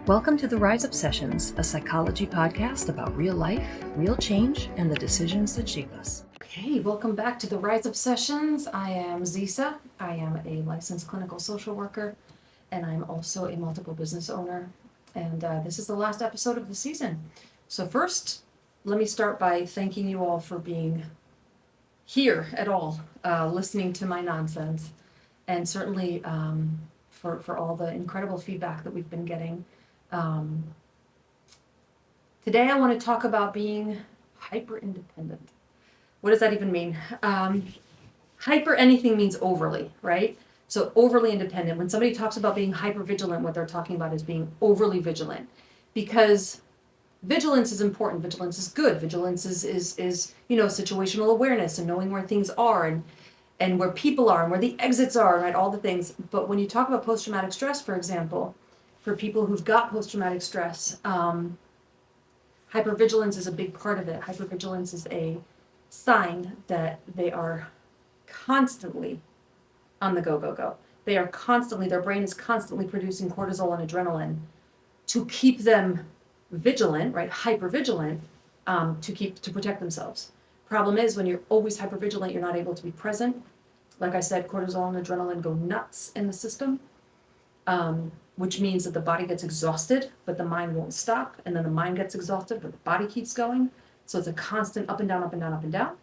Welcome to the Rise Up Sessions, a psychology podcast about real life, real change, and the decisions that shape us. Okay, welcome back to the Rise Up Sessions. I am Zisa. I am a licensed clinical social worker, and I'm also a multiple business owner. And this is the last episode of the season. So first, let me start by thanking you all for being here at all, listening to my nonsense, and certainly for all the incredible feedback that we've been getting. Today I want to talk about being hyper-independent. What does that even mean? Hyper anything means overly, right? So overly independent. When somebody talks about being hyper vigilant, what they're talking about is being overly vigilant, because vigilance is important. Vigilance is good. Vigilance is situational awareness and knowing where things are and where people are and where the exits are, right? All the things. But when you talk about post-traumatic stress, for example, for people who've got post-traumatic stress, hypervigilance is a big part of it. Hypervigilance is a sign that they are constantly on the go. They are constantly, their brain is constantly producing cortisol and adrenaline to keep them vigilant, right? Hypervigilant, to protect themselves. Problem is, when you're always hypervigilant, you're not able to be present. Like I said, cortisol and adrenaline go nuts in the system, which means that the body gets exhausted, but the mind won't stop. And then the mind gets exhausted, but the body keeps going. So it's a constant up and down, up and down, up and down.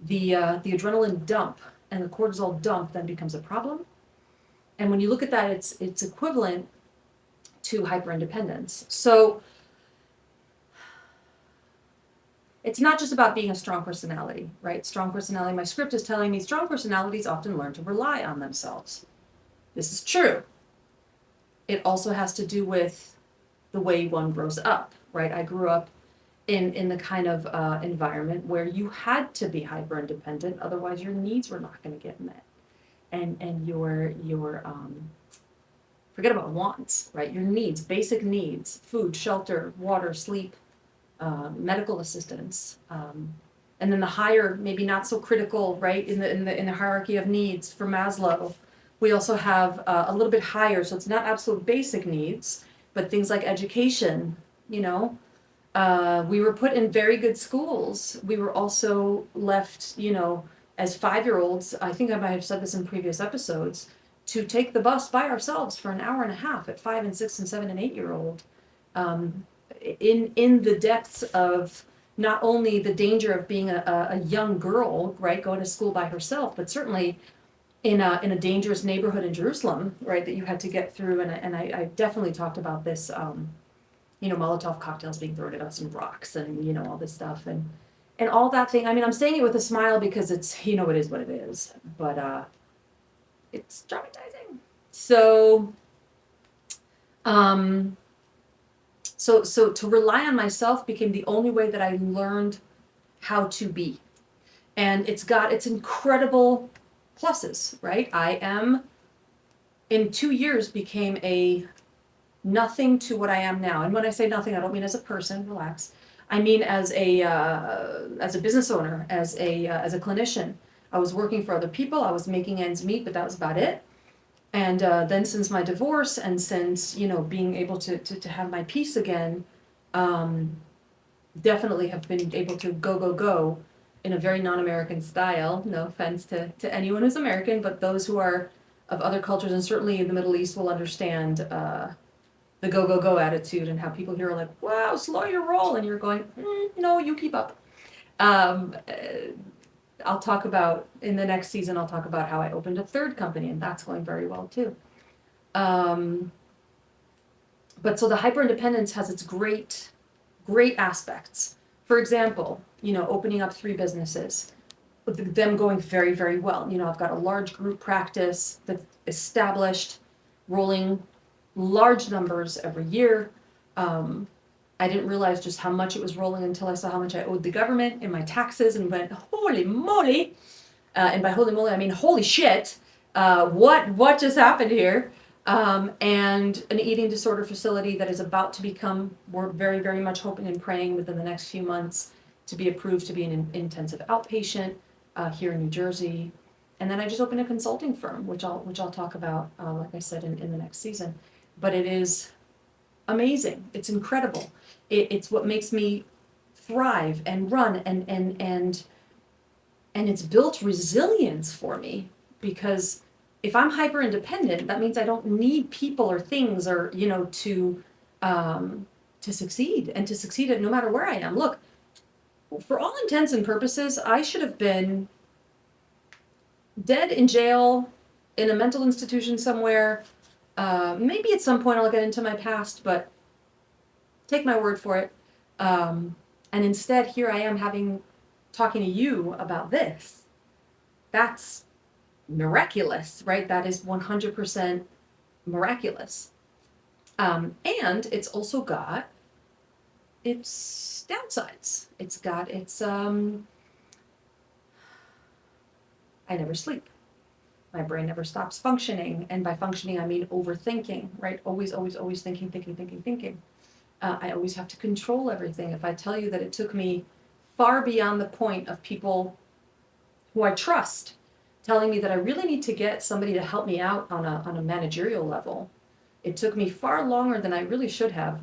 The adrenaline dump and the cortisol dump then becomes a problem. And when you look at that, it's equivalent to hyperindependence. So it's not just about being a strong personality, right? Strong personality, my script is telling me strong personalities often learn to rely on themselves. This is true. It also has to do with the way one grows up, right? I grew up in the kind of environment where you had to be hyper independent, otherwise your needs were not going to get met, and your forget about wants, right? Your needs, basic needs: food, shelter, water, sleep, medical assistance, and then the higher, maybe not so critical, right? In the hierarchy of needs for Maslow, we also have a little bit higher. So it's not absolute basic needs, but things like education, we were put in very good schools. We were also left, as 5-year-olds, I think I might have said this in previous episodes, to take the bus by ourselves for an hour and a half at 5 and 6 and 7 and 8-year-old, in the depths of not only the danger of being a young girl, right, going to school by herself, but certainly in a dangerous neighborhood in Jerusalem, right, that you had to get through. And I definitely talked about this. Molotov cocktails being thrown at us and rocks and, all this stuff and all that thing. I mean, I'm saying it with a smile because it's, it is what it is, but it's traumatizing. So to rely on myself became the only way that I learned how to be. And it's got its incredible pluses, right? I am, in 2 years, became a nothing to what I am now. And when I say nothing, I don't mean as a person, relax. I mean as a business owner, as a clinician. I was working for other people, I was making ends meet, but that was about it. And then since my divorce and since, being able to have my peace again, definitely have been able to go in a very non-American style. No offense to anyone who's American, but those who are of other cultures and certainly in the Middle East will understand the go attitude and how people here are like, wow, slow your roll, and you're going, no, you keep up. I'll talk about, in the next season, I'll talk about how I opened a third company, and that's going very well too. But so the hyper-independence has its great aspects. For example, opening up 3 businesses, them going very, very well. I've got a large group practice that's established, rolling large numbers every year. I didn't realize just how much it was rolling until I saw how much I owed the government in my taxes and went, holy moly. And by holy moly, I mean, holy shit. What just happened here? And an eating disorder facility that is about to become, we're very, very much hoping and praying within the next few months to be approved to be an intensive outpatient here in New Jersey. And then I just opened a consulting firm, which I'll talk about, like I said, in the next season. But it is amazing. It's incredible. It's what makes me thrive and run, and it's built resilience for me, because if I'm hyper independent, that means I don't need people or things or, to succeed, and to succeed at no matter where I am. Look, for all intents and purposes, I should have been dead in jail, in a mental institution somewhere. Maybe at some point I'll get into my past, but take my word for it. And instead, here I am talking to you about this. That's miraculous, right? That is 100% miraculous. And it's also got its downsides. It's got its, I never sleep. My brain never stops functioning. And by functioning, I mean overthinking, right? Always thinking. I always have to control everything. If I tell you that it took me far beyond the point of people who I trust telling me that I really need to get somebody to help me out on a managerial level, it took me far longer than I really should have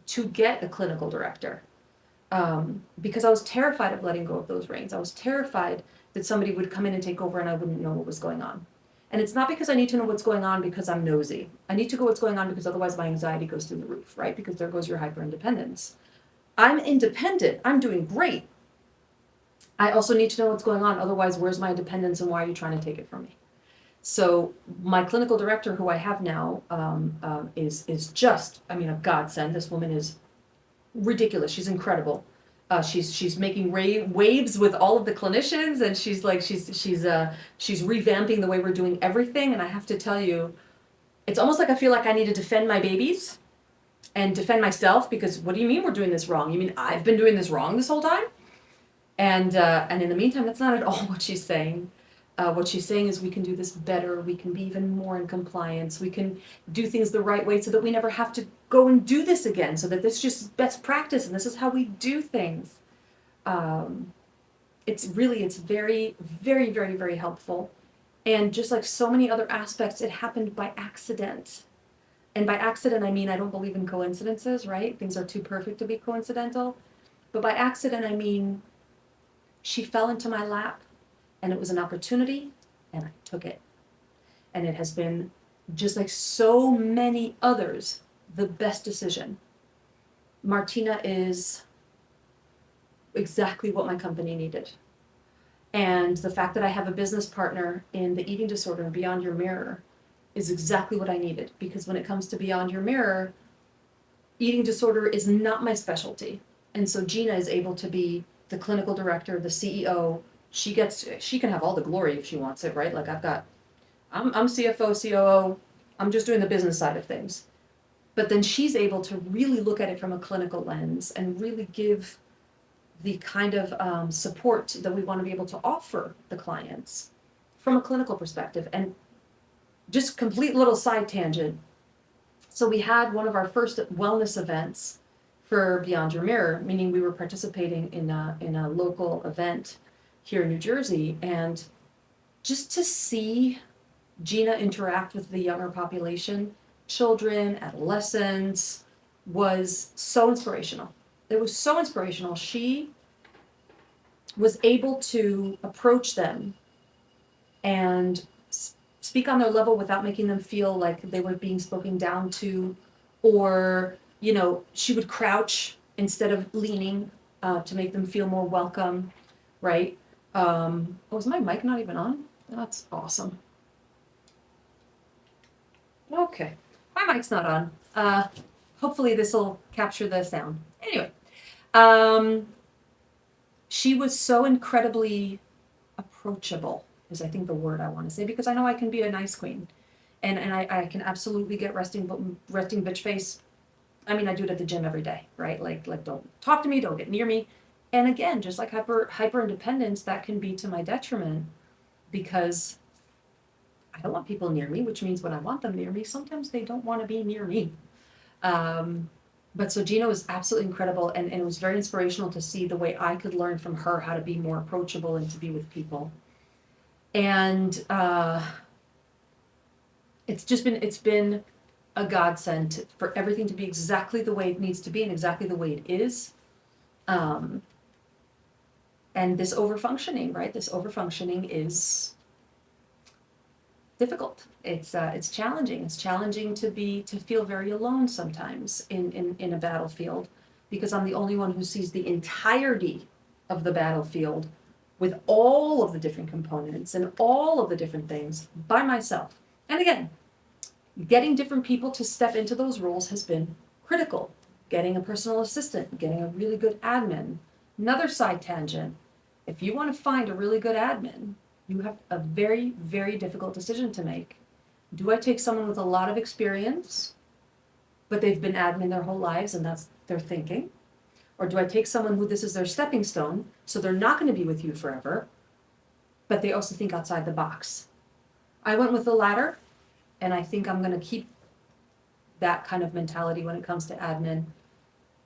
to get a clinical director. Because I was terrified of letting go of those reins. I was terrified that somebody would come in and take over and I wouldn't know what was going on. And it's not because I need to know what's going on because I'm nosy. I need to know what's going on because otherwise my anxiety goes through the roof, right? Because there goes your hyper-independence. I'm independent. I'm doing great. I also need to know what's going on. Otherwise, where's my independence and why are you trying to take it from me? So my clinical director, who I have now, is just, a godsend. This woman is ridiculous. She's incredible. She's making waves with all of the clinicians, and she's revamping the way we're doing everything. And I have to tell you, it's almost like I feel like I need to defend my babies and defend myself, because what do you mean we're doing this wrong? You mean I've been doing this wrong this whole time? And in the meantime, that's not at all what she's saying. What she's saying is we can do this better. We can be even more in compliance. We can do things the right way so that we never have to go and do this again, so that this is just best practice and this is how we do things. It's very, very, very, very helpful. And just like so many other aspects, it happened by accident. And by accident, I mean, I don't believe in coincidences, right? Things are too perfect to be coincidental. But by accident, I mean, she fell into my lap. And it was an opportunity, and I took it. And it has been, just like so many others, the best decision. Martina is exactly what my company needed. And the fact that I have a business partner in the eating disorder and Beyond Your Mirror is exactly what I needed. Because when it comes to Beyond Your Mirror, eating disorder is not my specialty. And so Gina is able to be the clinical director, the CEO. She can have all the glory if she wants it, right? Like I'm CFO, COO, I'm just doing the business side of things. But then she's able to really look at it from a clinical lens and really give the kind of support that we want to be able to offer the clients from a clinical perspective. And just complete little side tangent. So we had one of our first wellness events for Beyond Your Mirror, meaning we were participating in a local event here in New Jersey, and just to see Gina interact with the younger population, children, adolescents, was so inspirational. It was so inspirational. She was able to approach them and speak on their level without making them feel like they were being spoken down to, or, she would crouch instead of leaning to make them feel more welcome, right? Is my mic not even on? That's awesome. Okay, my mic's not on. Hopefully this will capture the sound. Anyway, she was so incredibly approachable, is I think the word I want to say, because I know I can be a nice queen, and I can absolutely get resting bitch face. I mean, I do it at the gym every day, right? Like don't talk to me, don't get near me. And again, just like hyper independence, that can be to my detriment, because I don't want people near me, which means when I want them near me, sometimes they don't want to be near me. But so Gina was absolutely incredible, and it was very inspirational to see the way I could learn from her how to be more approachable and to be with people. And it's been a godsend for everything to be exactly the way it needs to be and exactly the way it is. And this overfunctioning, right? This overfunctioning is difficult. It's challenging. It's challenging to feel very alone sometimes in a battlefield, because I'm the only one who sees the entirety of the battlefield with all of the different components and all of the different things by myself. And again, getting different people to step into those roles has been critical. Getting a personal assistant, getting a really good admin. Another side tangent, if you want to find a really good admin, you have a very, very difficult decision to make. Do I take someone with a lot of experience, but they've been admin their whole lives and that's their thinking? Or do I take someone who this is their stepping stone, so they're not going to be with you forever, but they also think outside the box? I went with the latter, and I think I'm going to keep that kind of mentality when it comes to admin.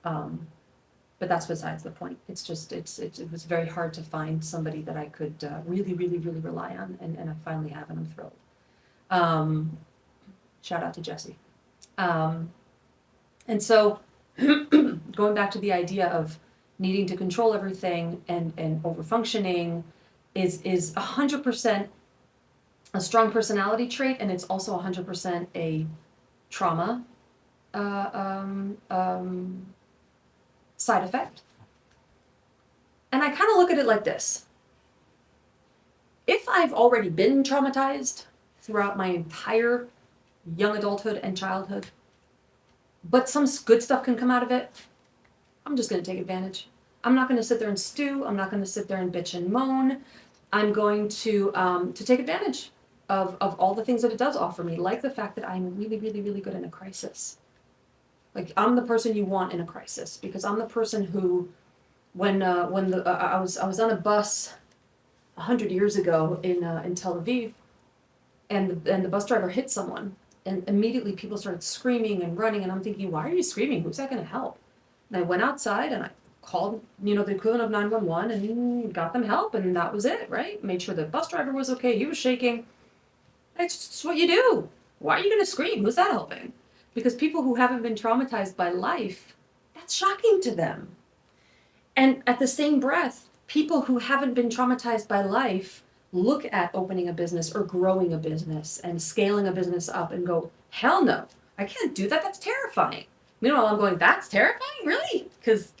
But that's besides the point. It's just, it was very hard to find somebody that I could really, really, really rely on, and I finally have, and I'm thrilled. Shout out to Jesse. And so going back to the idea of needing to control everything and overfunctioning is 100% a strong personality trait, and it's also 100% a trauma side effect. And I kind of look at it like this. If I've already been traumatized throughout my entire young adulthood and childhood, but some good stuff can come out of it, I'm just going to take advantage. I'm not going to sit there and stew. I'm not going to sit there and bitch and moan. I'm going to take advantage of all the things that it does offer me, like the fact that I'm really, really, really good in a crisis. Like, I'm the person you want in a crisis, because I'm the person who, I was on a bus 100 years ago in Tel Aviv, and the bus driver hit someone, and immediately people started screaming and running, and I'm thinking, why are you screaming? Who's that going to help? And I went outside and I called, the equivalent of 911 and got them help, and that was it, right? Made sure the bus driver was okay. He was shaking. It's just what you do. Why are you going to scream? Who's that helping? Because people who haven't been traumatized by life, that's shocking to them. And at the same breath, people who haven't been traumatized by life look at opening a business or growing a business and scaling a business up and go, hell no, I can't do that. That's terrifying. Meanwhile, I'm going, that's terrifying? Really? Because,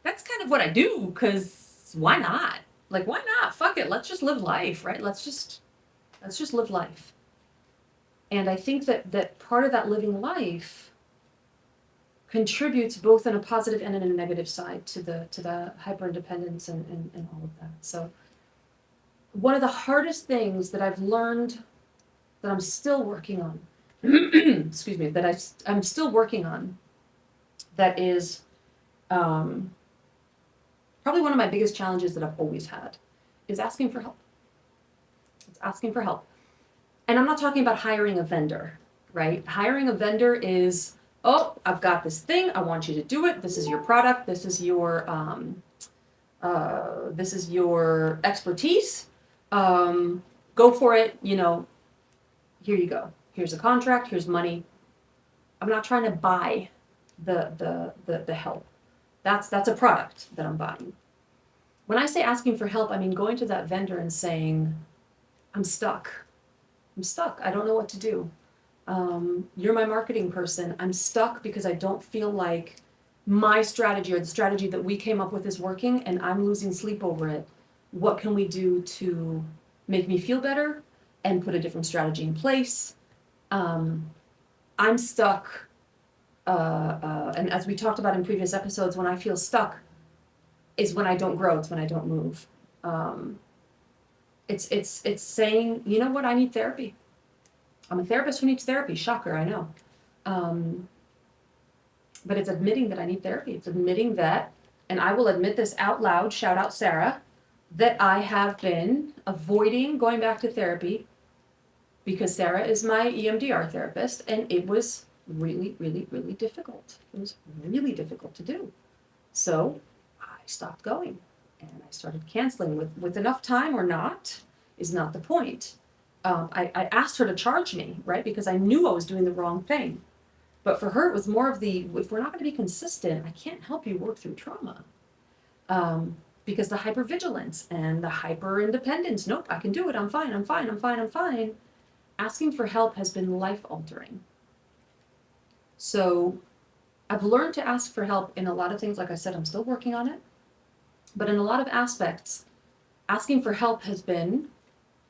that's kind of what I do, because why not? Why not? Fuck it. Let's just live life, right? Let's just live life. And I think that part of that living life contributes both in a positive and in a negative side to the hyper-independence and all of that. So one of the hardest things that I've learned that I'm still working on, excuse me, that I'm still working on, that is probably one of my biggest challenges that I've always had, is asking for help. It's asking for help. And I'm not talking about hiring a vendor, right? Hiring a vendor is, oh, I've got this thing, I want you to do it. This is your product. This is your expertise. Go for it. Here you go. Here's a contract. Here's money. I'm not trying to buy the help. That's a product that I'm buying. When I say asking for help, I mean going to that vendor and saying, I'm stuck. I don't know what to do. You're my marketing person. I'm stuck because I don't feel like my strategy or the strategy that we came up with is working, and I'm losing sleep over it. What can we do to make me feel better and put a different strategy in place? I'm stuck. And as we talked about in previous episodes, when I feel stuck is when I don't grow. It's when I don't move. It's saying, you know what, I need therapy. I'm a therapist who needs therapy. Shocker, I know. But it's admitting that I need therapy. It's admitting that, and I will admit this out loud, shout out Sarah, that I have been avoiding going back to therapy because Sarah is my EMDR therapist, and it was really, really, really difficult. It was really difficult to do. So I stopped going. And I started canceling with enough time or not is not the point. I asked her to charge me, right? Because I knew I was doing the wrong thing. But for her, it was more of the, if we're not going to be consistent, I can't help you work through trauma. Because the hypervigilance and the hyper independence, nope, I can do it. I'm fine. I'm fine. I'm fine. I'm fine. Asking for help has been life altering. So I've learned to ask for help in a lot of things. Like I said, I'm still working on it. But in a lot of aspects, asking for help has been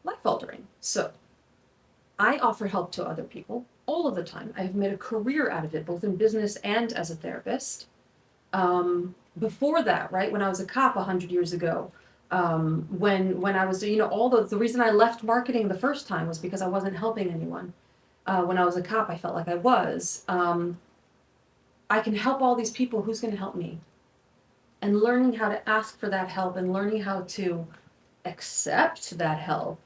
life altering. So I offer help to other people all of the time. I've made a career out of it, both in business and as a therapist. Before that, right, when I was a cop 100 years ago, when I was, all the reason I left marketing the first time was because I wasn't helping anyone. When I was a cop, I felt like I was. I can help all these people. Who's going to help me? And learning how to ask for that help and learning how to accept that help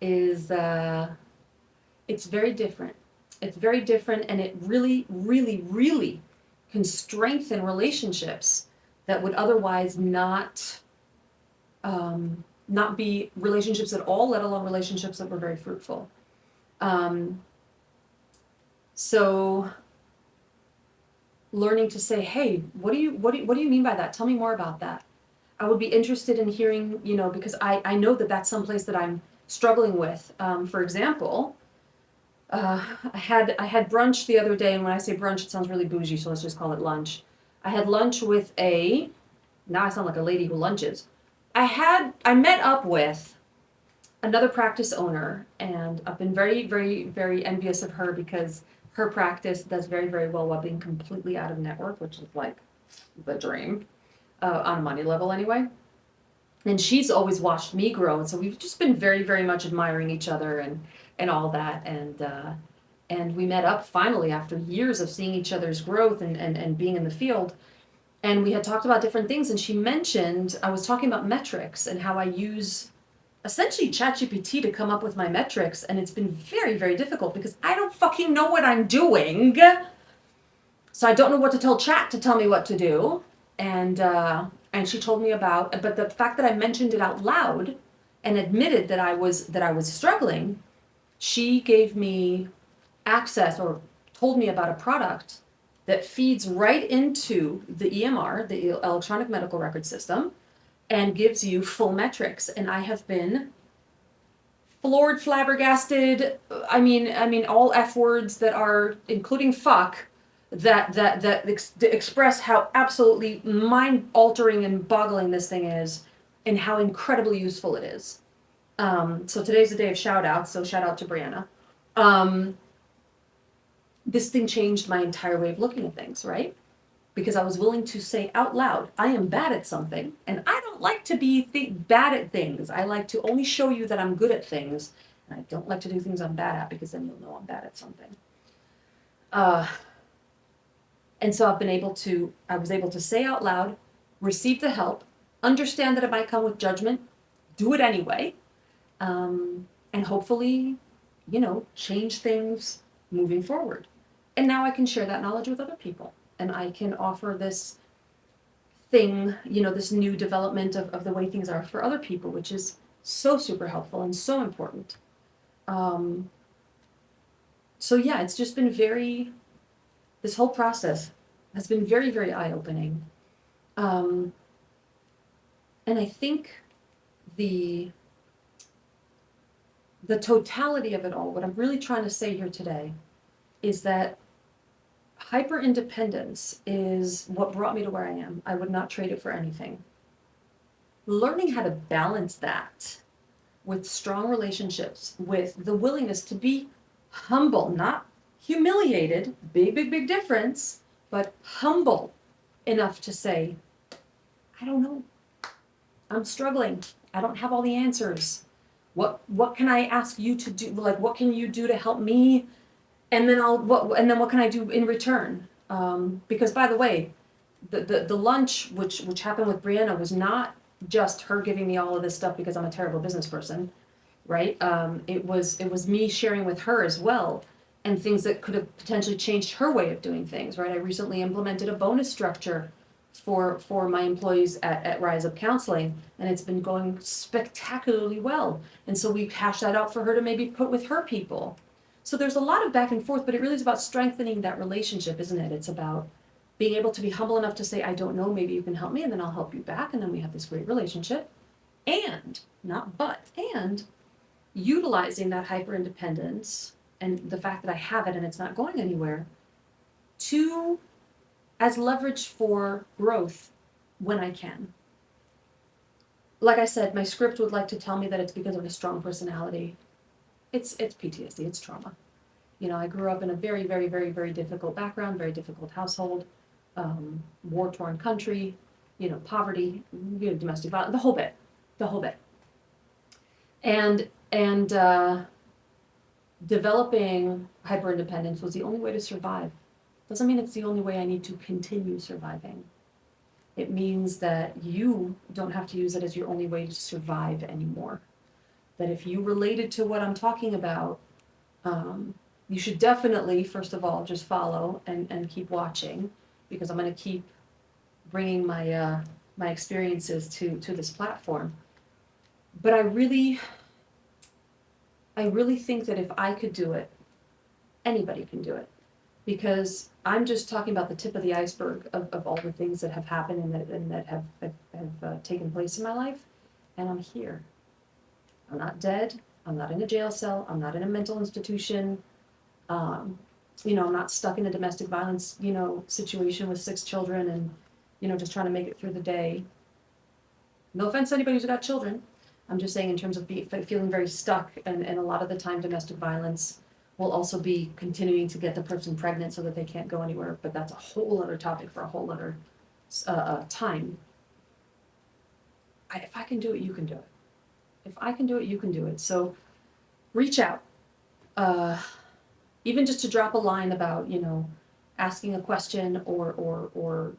is, it's very different. It's very different, and it really, really, really can strengthen relationships that would otherwise not be relationships at all, let alone relationships that were very fruitful. So learning to say, hey, what do you mean by that? Tell me more about that. I would be interested in hearing, because I know that that's someplace that I'm struggling with. For example, I had brunch the other day, and when I say brunch, it sounds really bougie, so let's just call it lunch. I had lunch with now I sound like a lady who lunches. I met up with another practice owner, and I've been very, very, very envious of her because her practice does very, very well while being completely out of network, which is like the dream, on a money level anyway. And she's always watched me grow, and so we've just been very, very much admiring each other and all that. And we met up finally after years of seeing each other's growth and being in the field. And we had talked about different things, and she mentioned, I was talking about metrics and how I use essentially ChatGPT to come up with my metrics, and it's been very, very difficult because I don't fucking know what I'm doing. So I don't know what to tell Chat to tell me what to do. And she told me but the fact that I mentioned it out loud and admitted that I was struggling, she gave me access or told me about a product that feeds right into the EMR, the electronic medical record system, and gives you full metrics. And I have been floored, flabbergasted. I mean, all F words that are, including fuck, that express how absolutely mind-altering and boggling this thing is, and how incredibly useful it is. So today's the day of shout-outs, so shout out to Brianna. This thing changed my entire way of looking at things, right? Because I was willing to say out loud, I am bad at something, and I don't like to be bad at things. I like to only show you that I'm good at things, and I don't like to do things I'm bad at, because then you'll know I'm bad at something. And so I was able to say out loud, receive the help, understand that it might come with judgment, do it anyway, and hopefully, change things moving forward. And now I can share that knowledge with other people. And I can offer this thing, this new development of the way things are for other people, which is so super helpful and so important. So yeah, it's just been this whole process has been very, very eye-opening. And I think the totality of it all, what I'm really trying to say here today, is that hyper-independence is what brought me to where I am. I would not trade it for anything. Learning how to balance that with strong relationships, with the willingness to be humble, not humiliated, big, big, big difference, but humble enough to say, I don't know. I'm struggling. I don't have all the answers. What can I ask you to do? Like, what can you do to help me? And then what can I do in return? Because by the way, the lunch which happened with Brianna was not just her giving me all of this stuff because I'm a terrible business person, right? It was me sharing with her as well, and things that could have potentially changed her way of doing things, right? I recently implemented a bonus structure for my employees at Rise Up Counseling, and it's been going spectacularly well. And so we hashed that out for her to maybe put with her people. So there's a lot of back and forth, but it really is about strengthening that relationship, isn't it? It's about being able to be humble enough to say, I don't know, maybe you can help me, and then I'll help you back, and then we have this great relationship. And, not but, and utilizing that hyper independence and the fact that I have it and it's not going anywhere as leverage for growth when I can. Like I said, my script would like to tell me that it's because of a strong personality. It's PTSD, it's trauma. I grew up in a very, very, very, very difficult background, very difficult household, war-torn country, poverty, domestic violence, the whole bit. And developing hyperindependence was the only way to survive. Doesn't mean it's the only way I need to continue surviving. It means that you don't have to use it as your only way to survive anymore. That if you related to what I'm talking about, you should definitely, first of all, just follow and keep watching, because I'm going to keep bringing my experiences to this platform. But I really think that if I could do it, anybody can do it. Because I'm just talking about the tip of the iceberg of all the things that have happened and that have taken place in my life. And I'm here. I'm not dead. I'm not in a jail cell. I'm not in a mental institution. I'm not stuck in a domestic violence, situation with 6 children and, just trying to make it through the day. No offense to anybody who's got children. I'm just saying in terms of feeling very stuck, and a lot of the time domestic violence will also be continuing to get the person pregnant so that they can't go anywhere, but that's a whole other topic for a whole other time. If I can do it, you can do it. If I can do it, you can do it. So reach out. Even just to drop a line about, asking a question or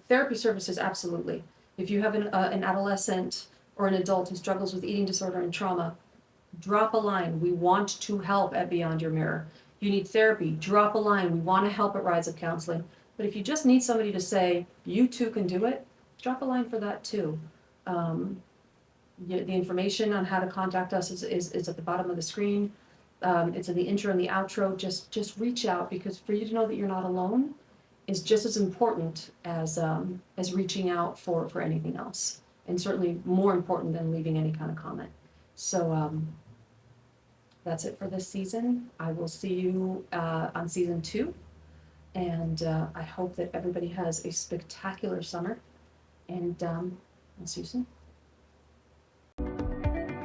therapy services, absolutely. If you have an adolescent or an adult who struggles with eating disorder and trauma, drop a line. We want to help at Beyond Your Mirror. You need therapy, drop a line. We want to help at Rise Up Counseling. But if you just need somebody to say, you too can do it, drop a line for that too. The information on how to contact us is at the bottom of the screen. It's in the intro and the outro. Just reach out, because for you to know that you're not alone is just as important as reaching out for anything else. And certainly more important than leaving any kind of comment. So that's it for this season. I will see you on season 2. And I hope that everybody has a spectacular summer. And I'll see you soon.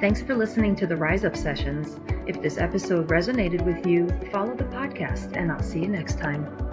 Thanks for listening to the Rise Up Sessions. If this episode resonated with you, follow the podcast, and I'll see you next time.